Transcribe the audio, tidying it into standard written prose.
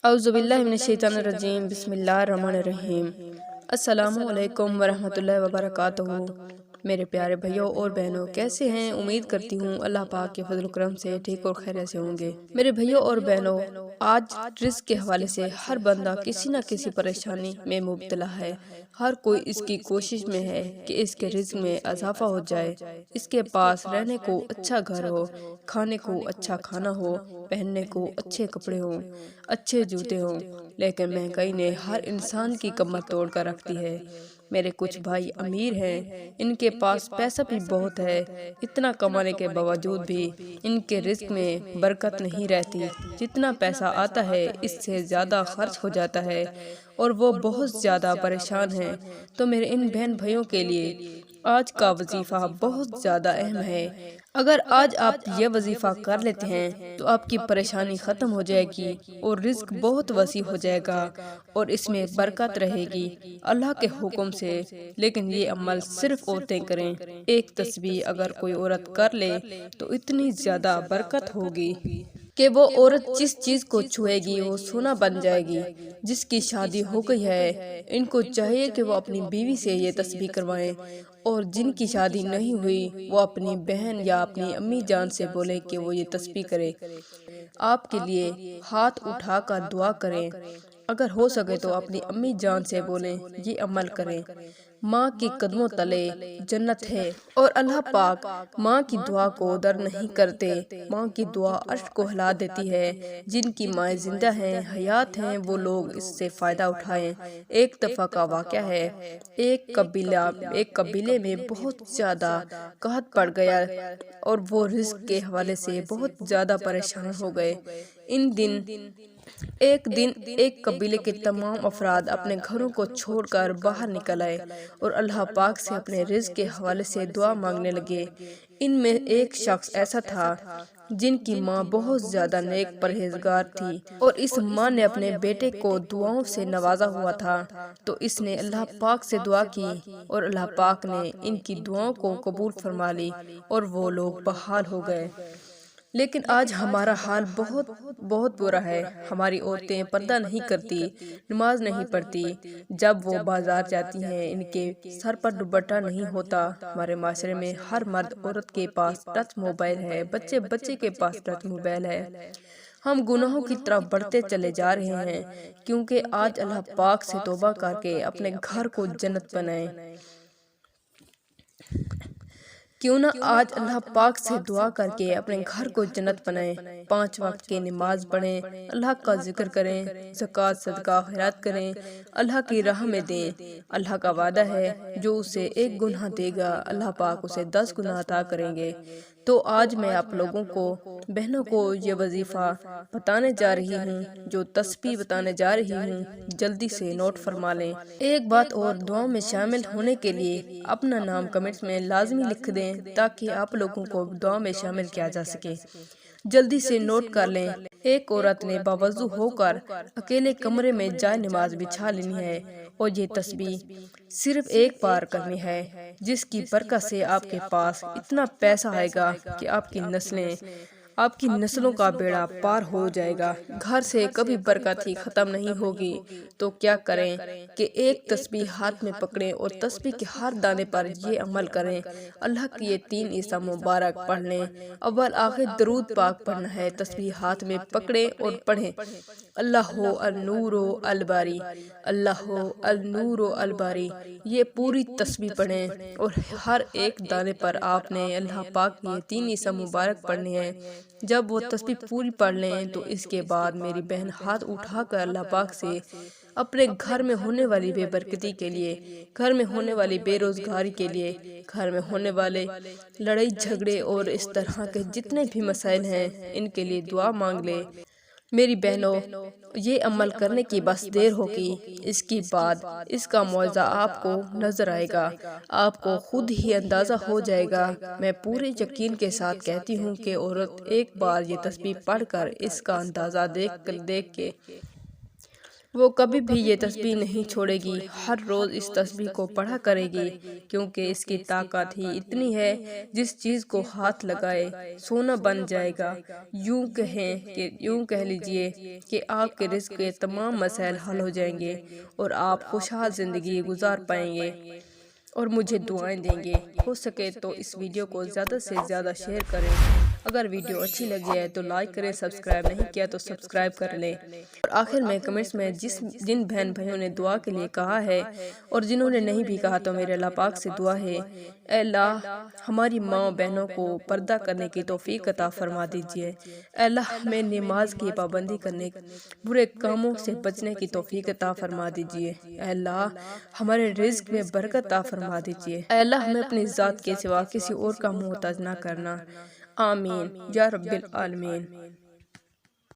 اعوذ باللہ من الشیطان الرجیم، بسم اللہ الرحمن الرحیم۔ السلام علیکم ورحمۃ اللہ وبرکاتہ۔ میرے پیارے بھائیوں اور بہنوں، کیسے ہیں؟ امید کرتی ہوں اللہ پاک کے فضل و کرم سے ٹھیک اور خیریت سے ہوں گے۔ میرے بھائیوں اور بہنوں، آج رزق کے حوالے سے ہر بندہ کسی نہ کسی پریشانی میں مبتلا ہے۔ ہر کوئی اس کی کوشش میں ہے کہ اس کے رزق میں اضافہ ہو جائے، اس کے پاس رہنے کو اچھا گھر ہو، کھانے کو اچھا کھانا ہو، پہننے کو اچھے کپڑے ہوں، اچھے جوتے ہوں، لیکن مہنگائی نے ہر انسان کی کمر توڑ کر رکھ دی ہے۔ میرے کچھ بھائی امیر ہیں، ان کے پاس پیسہ بھی بہت ہے، اتنا کمانے کے باوجود بھی ان کے رزق میں برکت نہیں رہتی۔ جتنا پیسہ آتا ہے اس سے زیادہ خرچ ہو جاتا ہے اور وہ بہت زیادہ پریشان ہیں۔ تو میرے ان بہن بھائیوں کے لیے آج کا وظیفہ بہت زیادہ اہم ہے۔ اگر آج آپ یہ وظیفہ کر لیتے ہیں تو آپ کی پریشانی ختم ہو جائے گی اور رزق بہت وسیع ہو جائے گا اور اس میں برکت رہے گی اللہ کے حکم سے۔ لیکن یہ عمل صرف عورتیں کریں۔ ایک تسبیح اگر کوئی عورت کر لے تو اتنی زیادہ برکت ہوگی کہ وہ عورت جس چیز کو چھوئے گی وہ سونا بن جائے گی۔ جس کی شادی ہو گئی ہے ان کو چاہیے کہ وہ اپنی بیوی سے یہ تسبیح کروائیں، اور جن کی شادی نہیں ہوئی وہ اپنی بہن یا اپنی امی جان سے بولیں کہ وہ یہ تسبیح کرے۔ آپ کے لیے ہاتھ اٹھا کر دعا کریں، اگر ہو سکے تو اپنی امی جان سے بولیں یہ عمل کریں۔ ماں کی قدموں تلے جنت ہے اور اللہ پاک ماں کی دعا کو در نہیں کرتے۔ ماں کی دعا عرش کو ہلا دیتی ہے۔ جن کی مائیں زندہ ہیں، حیات ہیں، وہ لوگ اس سے فائدہ اٹھائیں۔ ایک دفعہ کا واقعہ ہے، ایک قبیلے میں بہت زیادہ قحط پڑ گیا اور وہ رزق کے حوالے سے بہت زیادہ پریشان ہو گئے۔ ایک دن ایک قبیلے کے تمام افراد اپنے گھروں کو چھوڑ کر باہر نکل آئے اور اللہ پاک سے اپنے رزق کے حوالے سے دعا مانگنے لگے۔ ان میں ایک شخص ایسا تھا جن کی ماں بہت زیادہ نیک پرہیزگار تھی اور اس ماں نے اپنے بیٹے کو دعاؤں سے نوازا ہوا تھا، تو اس نے اللہ پاک سے دعا کی اور اللہ پاک نے ان کی دعاؤں کو قبول فرما لی اور وہ لوگ بحال ہو گئے۔ لیکن آج ہمارا حال بہت برا ہے۔ ہماری عورتیں پردہ نہیں کرتی، نماز نہیں پڑھتی، جب وہ بازار جاتی ہیں ان کے سر پر دوپٹہ نہیں ہوتا۔ ہمارے معاشرے میں ہر مرد عورت کے پاس ٹچ موبائل ہے، بچے کے پاس ٹچ موبائل ہے۔ ہم گناہوں کی طرف بڑھتے چلے جا رہے ہیں، کیونکہ آج اللہ پاک سے توبہ کر کے اپنے گھر کو جنت بنائیں۔ کیوں نہ آج اللہ پاک سے دعا کر کے اپنے گھر کو جنت بنائیں۔ 5 وقت کی نماز پڑھیں، اللہ کا ذکر کریں، زکوٰۃ صدقہ خیرات کریں، اللہ کی راہ میں دیں۔ اللہ کا وعدہ ہے جو اسے 1 گناہ دے گا اللہ پاک اسے 10 گناہ عطا کریں گے۔ تو آج میں آپ لوگوں کو، بہنوں کو یہ وظیفہ بتانے جا رہی ہوں، جو تسبیح بتانے جا رہی ہوں، جلدی سے نوٹ فرما لیں۔ ایک بات اور، دعاؤں میں شامل ہونے کے لیے اپنا نام کمنٹس میں لازمی لکھ دیں تاکہ آپ لوگوں کو دعا میں شامل کیا جا سکے۔ جلدی سے نوٹ کر لیں۔ ایک عورت نے باوضو ہو کر اکیلے کمرے میں جائے نماز بچھا لینی ہے اور یہ تسبیح صرف 1 بار کرنی ہے، جس کی برکت سے آپ کے پاس اتنا پیسہ آئے گا کہ آپ کی نسلوں کا بیڑا پار ہو جائے گا۔ گھر سے کبھی برکت ہی ختم نہیں ہوگی۔ تو کیا کریں کہ ایک تسبیح ہاتھ میں پکڑیں اور تسبیح کے ہر دانے پر یہ عمل کریں۔ اللہ کی یہ 3 اسم مبارک پڑھ لیں، اول آخر درود پاک پڑھنا ہے۔ تسبیح ہاتھ میں پکڑیں اور پڑھیں، اللہ النور الباری، اللہ النور الباری۔ یہ پوری تسبیح پڑھیں اور ہر ایک دانے پر آپ نے اللہ پاک کی یہ 3 اسم مبارک پڑھنے ہیں۔ جب وہ تسبیح پوری پڑھ لیں تو اس کے بعد میری بہن ہاتھ اٹھا کر اللہ پاک سے اپنے گھر میں ہونے والی بے برکتی کے لیے، گھر میں ہونے والی بے روزگاری کے لیے، گھر میں ہونے والے لڑائی جھگڑے اور اس طرح کے جتنے بھی مسائل ہیں ان کے لیے دعا مانگ لے۔ میری بہنوں، یہ عمل کرنے کی بس دیر ہوگی، اس کے بعد اس کا معجزہ آپ کو نظر آئے گا، آپ کو خود ہی اندازہ ہو جائے گا۔ میں پورے یقین کے ساتھ کہتی ہوں کہ عورت ایک بار یہ تسبیح پڑھ کر اس کا اندازہ دیکھ کے وہ کبھی بھی یہ تسبیح نہیں چھوڑے گی، ہر روز اس تسبیح کو پڑھا کرے گی، کیونکہ اس کی طاقت ہی اتنی ہے جس چیز کو ہاتھ لگائے سونا بن جائے گا۔ یوں کہہ لیجئے کہ آپ کے رزق کے تمام مسائل حل ہو جائیں گے اور آپ خوشحال زندگی گزار پائیں گے اور مجھے دعائیں دیں گے۔ ہو سکے تو اس ویڈیو کو زیادہ سے زیادہ شیئر کریں۔ اگر ویڈیو اچھی لگی ہے تو لائک کریں، سبسکرائب نہیں کیا تو سبسکرائب کر لیں۔ اور آخر میں کمنٹس میں جن بہن بھائیوں نے دعا کے لیے کہا ہے اور جنہوں نے نہیں بھی کہا تو میرے اللہ پاک سے دعا ہے، اے اللہ ہماری ماں بہنوں کو پردہ کرنے کی توفیق عطا فرما دیجئے۔ اے اللہ ہمیں نماز کی پابندی کرنے، برے کاموں سے بچنے کی توفیق عطا فرما دیجئے۔ اے اللہ ہمارے رزق میں برکت عطا فرما دیجئے۔ اے اللہ ہمیں اپنی ذات کے سوا کسی اور کا محتاج نہ کرنا۔ آمین یا رب العالمین۔